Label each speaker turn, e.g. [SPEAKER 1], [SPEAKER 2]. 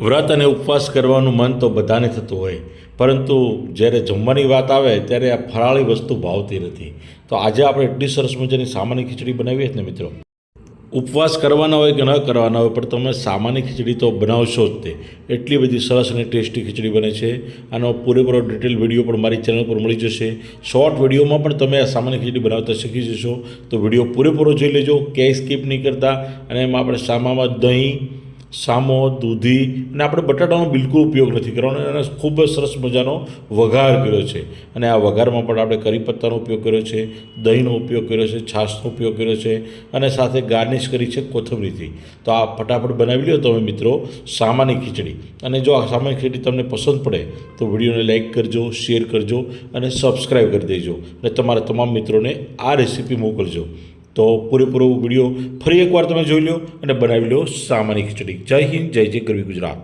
[SPEAKER 1] વ્રત અને ઉપવાસ કરવાનું મન તો બધાને થતું હોય, પરંતુ જ્યારે જમવાની વાત આવે ત્યારે આ ફરાળી વસ્તુ ભાવતી નથી. તો આજે આપણે એટલી સરસ મજાની સામાન્ય ખીચડી બનાવીએ ને મિત્રો. ઉપવાસ કરવાના હોય કે ન કરવાના હોય, પણ તમે સામાન્ય ખીચડી તો બનાવશો જ. તે એટલી બધી સરસ અને ટેસ્ટી ખીચડી બને છે. આનો પૂરેપૂરો ડિટેલ વિડીયો પણ મારી ચેનલ પર મળી જશે. શોર્ટ વિડીયોમાં પણ તમે આ સામાન્ય ખીચડી બનાવતા શીખી જશો. તો વિડીયો પૂરેપૂરો જોઈ લેજો, ક્યાંય સ્કીપ નહીં કરતા. અને એમાં આપણે સામામાં દહીં, સામો, દૂધી અને આપણે બટાટાનો બિલકુલ ઉપયોગ નથી કરવાનો. અને ખૂબ જ સરસ મજાનો વઘાર કર્યો છે. અને આ વઘારમાં પણ આપણે કરી પત્તાનો ઉપયોગ કર્યો છે, દહીંનો ઉપયોગ કર્યો છે, છાશનો ઉપયોગ કર્યો છે અને સાથે ગાર્નિશ કરી છે કોથમરીથી. તો આ ફટાફટ બનાવી લો તમે મિત્રો સામાન્ય ખીચડી. અને જો આ સામાન્ય ખીચડી તમને પસંદ પડે તો વિડીયોને લાઇક કરજો, શેર કરજો અને સબસ્ક્રાઈબ કરી દેજો. અને તમારા તમામ મિત્રોને આ રેસીપી મોકલજો. તો પૂરેપૂરો વિડીયો ફરી એકવાર તમે જોઈ લો અને બનાવી લો સામાન્ય ખીચડી. જય હિન્દ, જય જય ગરવી ગુજરાત.